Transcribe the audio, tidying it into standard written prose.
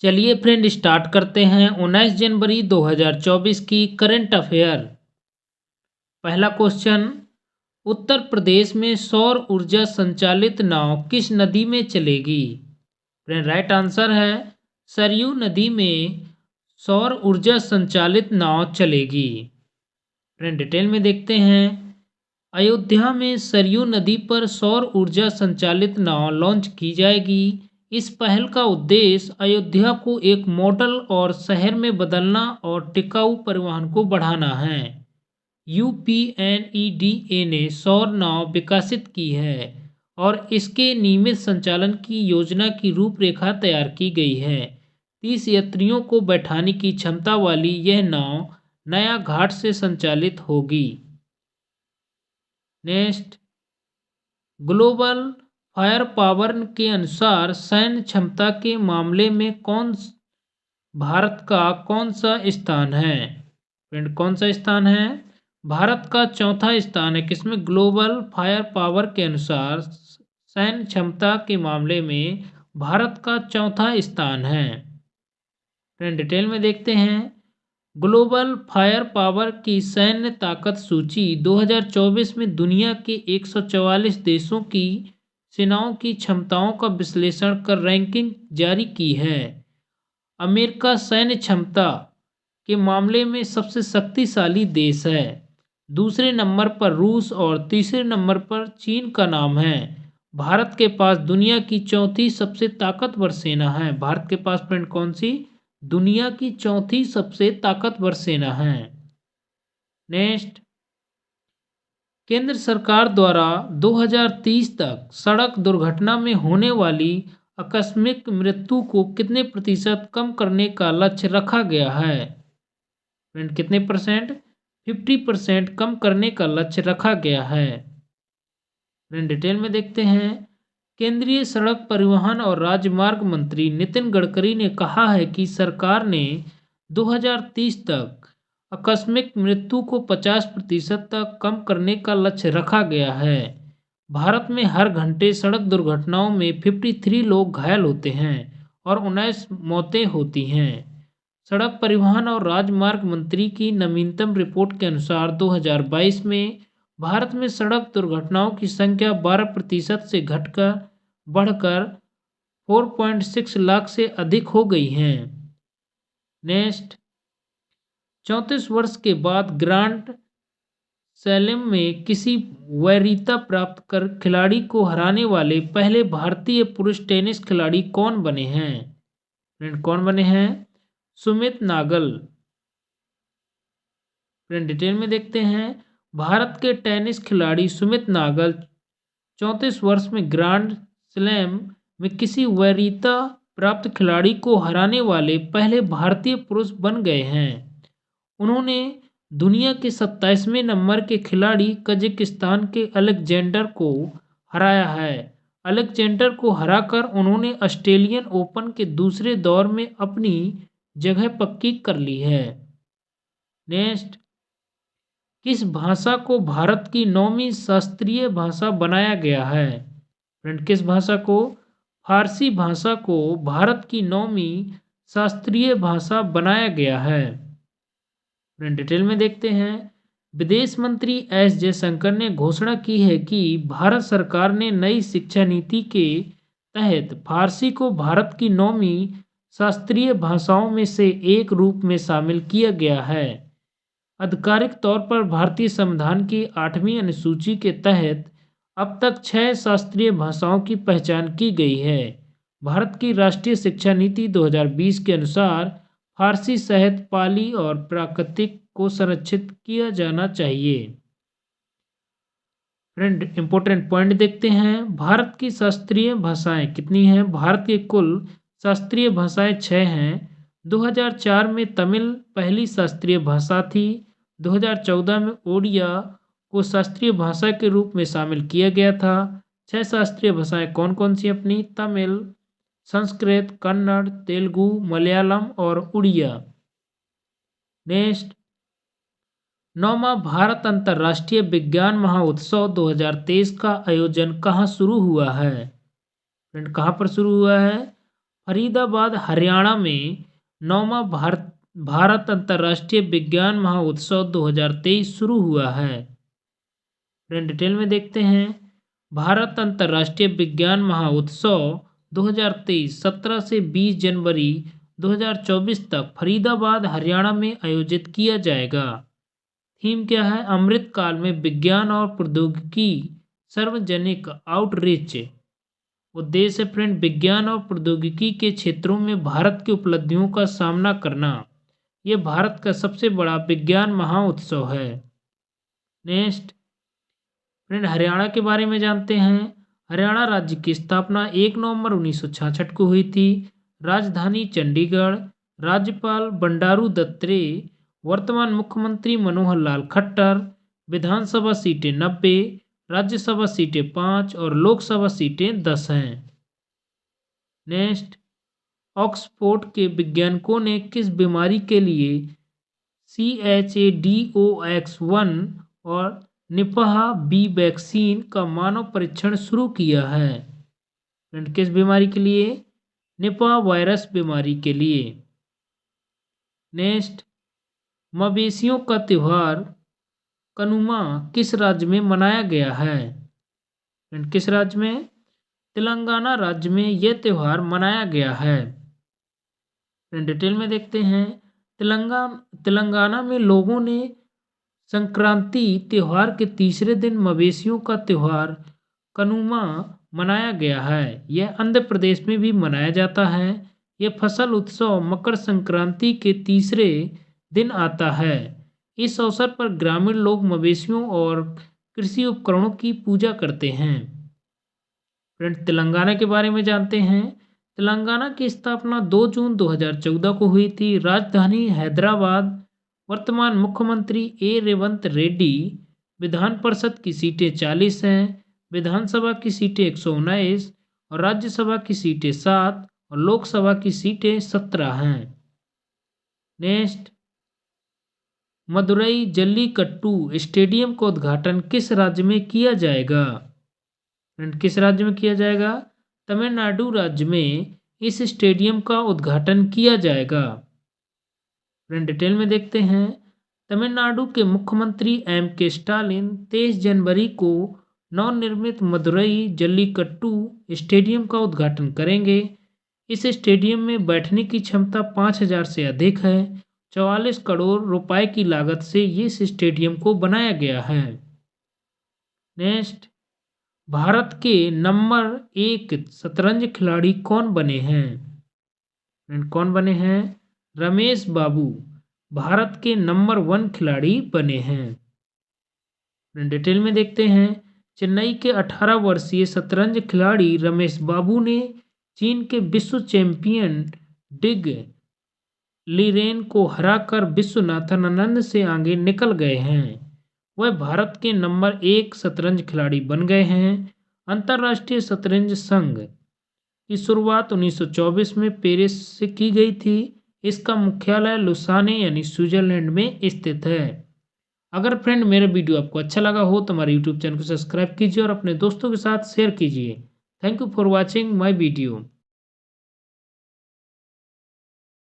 चलिए friend start करते हैं 19 जनवरी 2024 की करंट अफेयर। पहला क्वेश्चन, उत्तर प्रदेश में सौर ऊर्जा संचालित नाव किस नदी में चलेगी? फ्रेंड राइट आंसर है सरयू नदी में सौर ऊर्जा संचालित नाव चलेगी। फ्रेंड डिटेल में देखते हैं। अयोध्या में सरयू नदी पर सौर ऊर्जा संचालित नाव लॉन्च की जाएगी। इस पहल का उद्देश्य अयोध्या को एक मॉडल और शहर में बदलना और टिकाऊ परिवहन को बढ़ाना है। यूपीएनईडीए ने सौर नाव विकसित की है और इसके नियमित संचालन की योजना की रूपरेखा तैयार की गई है। 30 यात्रियों को बैठाने की क्षमता वाली यह नाव नया घाट से संचालित होगी। नेक्स्ट, ग्लोबल फायर पावर के अनुसार सैन्य क्षमता के मामले में भारत का कौन सा स्थान है? फ्रेंड कौन सा स्थान है? भारत का चौथा स्थान है। किसमें? ग्लोबल फायर पावर के अनुसार सैन्य क्षमता के मामले में भारत का चौथा स्थान है। फ्रेंड डिटेल में देखते हैं। ग्लोबल फायर पावर की सैन्य ताकत सूची 2024 में दुनिया के 144 देशों की सेनाओं की क्षमताओं का विश्लेषण कर रैंकिंग जारी की है। अमेरिका सैन्य क्षमता के मामले में सबसे शक्तिशाली देश है। दूसरे नंबर पर रूस और तीसरे नंबर पर चीन का नाम है। भारत के पास दुनिया की चौथी सबसे ताकतवर सेना है। भारत के पास फ्रेंड कौन सी? दुनिया की चौथी सबसे ताकतवर सेना है। नेक्स्ट, केंद्र सरकार द्वारा 2030 तक सड़क दुर्घटना में होने वाली आकस्मिक मृत्यु को कितने प्रतिशत कम करने का लक्ष्य रखा गया है? फ्रेंड कितने परसेंट? 50% कम करने का लक्ष्य रखा गया है। फ्रेंड डिटेल में देखते हैं। केंद्रीय सड़क परिवहन और राजमार्ग मंत्री नितिन गडकरी ने कहा है कि सरकार ने 2030 तक आकस्मिक मृत्यु को 50% तक कम करने का लक्ष्य रखा गया है। भारत में हर घंटे सड़क दुर्घटनाओं में 53 लोग घायल होते हैं और 19 मौतें होती हैं। सड़क परिवहन और राजमार्ग मंत्री की नवीनतम रिपोर्ट के अनुसार 2022 में भारत में सड़क दुर्घटनाओं की संख्या 12% से बढ़कर 4.6 लाख से अधिक हो गई हैं। नेक्स्ट, 34 वर्ष के बाद ग्रांड स्लैम में किसी वरीयता प्राप्त कर खिलाड़ी को हराने वाले पहले भारतीय पुरुष टेनिस खिलाड़ी कौन बने हैं? फ्रेंड कौन बने हैं? सुमित नागल। फ्रेंड डिटेल में देखते हैं। भारत के टेनिस खिलाड़ी सुमित नागल 34 वर्ष में ग्रांड स्लैम में किसी वरीयता प्राप्त खिलाड़ी को हराने वाले पहले भारतीय पुरुष बन गए हैं। उन्होंने दुनिया के 27वें नंबर के खिलाड़ी कजाकिस्तान के अलेक्जेंडर को हराया है। अलेक्जेंडर को हराकर उन्होंने ऑस्ट्रेलियन ओपन के दूसरे दौर में अपनी जगह पक्की कर ली है। नेक्स्ट, किस भाषा को भारत की 9वीं शास्त्रीय भाषा बनाया गया है? फ्रेंड किस भाषा को? फारसी भाषा को भारत की 9वीं शास्त्रीय भाषा बनाया गया है। फ्रेंड डिटेल में देखते हैं। विदेश मंत्री एस जयशंकर ने घोषणा की है कि भारत सरकार ने नई शिक्षा नीति के तहत फारसी को भारत की 9वीं शास्त्रीय भाषाओं में से एक रूप में शामिल किया गया है। आधिकारिक तौर पर भारतीय संविधान की 8वीं अनुसूची के तहत अब तक 6 शास्त्रीय भाषाओं की पहचान की गई है। भारत की राष्ट्रीय शिक्षा नीति 2020 के अनुसार फारसी साहित्य, पाली और प्राकृतिक को संरक्षित किया जाना चाहिए। फ्रेंड इंपॉर्टेंट पॉइंट देखते हैं। भारत की शास्त्रीय भाषाएं कितनी हैं? भारत की कुल शास्त्रीय भाषाएं 6 हैं। 2004 में तमिल पहली शास्त्रीय भाषा थी। 2014 में ओडिया को शास्त्रीय भाषा के रूप में शामिल किया गया था। 6 शास्त्रीय भाषाएं कौन कौन सी अपनी? तमिल, संस्कृत, कन्नड़, तेलुगु, मलयालम और उड़िया। नेक्स्ट, 9वां भारत अंतर्राष्ट्रीय विज्ञान महोत्सव 2023 का आयोजन कहाँ शुरू हुआ है? फ्रेंड कहाँ पर शुरू हुआ है? फरीदाबाद हरियाणा में 9वां भारत अंतर्राष्ट्रीय विज्ञान महोत्सव 2023 शुरू हुआ है? फ्रेंड डिटेल में देखते हैं। भारत अंतर्राष्ट्रीय विज्ञान महोत्सव 2023 17 से 20 जनवरी 2024 तक फरीदाबाद हरियाणा में आयोजित किया जाएगा। थीम क्या है? अमृत काल में विज्ञान और प्रौद्योगिकी सार्वजनिक आउटरीच। उद्देश्य है फ्रेंड विज्ञान और प्रौद्योगिकी के क्षेत्रों में भारत की उपलब्धियों का सामना करना। ये भारत का सबसे बड़ा विज्ञान महोत्सव है। नेक्स्ट फ्रेंड हरियाणा के बारे में जानते हैं। हरियाणा राज्य की स्थापना 1 नवंबर 1966 को हुई थी। राजधानी चंडीगढ़। राज्यपाल बंडारू दत्तात्रेय। वर्तमान मुख्यमंत्री मनोहर लाल खट्टर। विधानसभा सीटें 90, राज्यसभा सीटें 5 और लोकसभा सीटें 10 हैं। नेक्स्ट ऑक्सफोर्ड के वैज्ञानिकों ने किस बीमारी के लिए CHADOX1 और निपाह बी वैक्सीन का मानव परीक्षण शुरू किया है? फ्रेंड किस बीमारी के लिए? निपाह वायरस बीमारी के लिए। नेक्स्ट मवेशियों का त्योहार कनुमा किस राज्य में मनाया गया है? फ्रेंड किस राज्य में? तेलंगाना राज्य में यह त्यौहार मनाया गया है। फ्रेंड डिटेल में देखते हैं। तेलंगाना में लोगों ने संक्रांति त्यौहार के तीसरे दिन मवेशियों का त्यौहार कनुमा मनाया गया है। यह आंध्र प्रदेश में भी मनाया जाता है। यह फसल उत्सव मकर संक्रांति के तीसरे दिन आता है। इस अवसर पर ग्रामीण लोग मवेशियों और कृषि उपकरणों की पूजा करते हैं। फ्रेंड तेलंगाना के बारे में जानते हैं। तेलंगाना की स्थापना 2 जून 2014 को हुई थी। राजधानी हैदराबाद। वर्तमान मुख्यमंत्री ए रेवंत रेड्डी। विधान परिषद की सीटें 40 हैं। विधानसभा की सीटें 119 और राज्यसभा की सीटें 7 और लोकसभा की सीटें 17 हैं। नेक्स्ट मदुरई जल्लीकट्टू स्टेडियम का उद्घाटन किस राज्य में किया जाएगा? फ्रेंड किस राज्य में किया जाएगा? तमिलनाडु राज्य में इस स्टेडियम का उद्घाटन किया जाएगा। फ्रेंड डिटेल में देखते हैं। तमिलनाडु के मुख्यमंत्री M.K. स्टालिन 23 जनवरी को नवनिर्मित मदुरई जल्लीकट्टू स्टेडियम का उद्घाटन करेंगे। इस स्टेडियम में बैठने की क्षमता 5000 से अधिक है। 44 करोड़ रुपए की लागत से इस स्टेडियम को बनाया गया है। नेक्स्ट भारत के नंबर 1 शतरंज खिलाड़ी कौन बने हैं? कौन बने हैं? रमेश बाबू भारत के नंबर 1 खिलाड़ी बने हैं। डिटेल में देखते हैं। चेन्नई के 18 वर्षीय शतरंज खिलाड़ी रमेश बाबू ने चीन के विश्व चैंपियन डिग लीरेन को हराकर विश्वनाथन आनंद से आगे निकल गए हैं। वह भारत के नंबर 1 शतरंज खिलाड़ी बन गए हैं। अंतर्राष्ट्रीय शतरंज संघ की शुरुआत 1924 में पेरिस से की गई थी। इसका मुख्यालय लुसाने यानी स्विट्जरलैंड में स्थित है। अगर फ्रेंड मेरा वीडियो आपको अच्छा लगा हो तो हमारे यूट्यूब चैनल को सब्सक्राइब कीजिए और अपने दोस्तों के साथ शेयर कीजिए। Thank you for watching my video.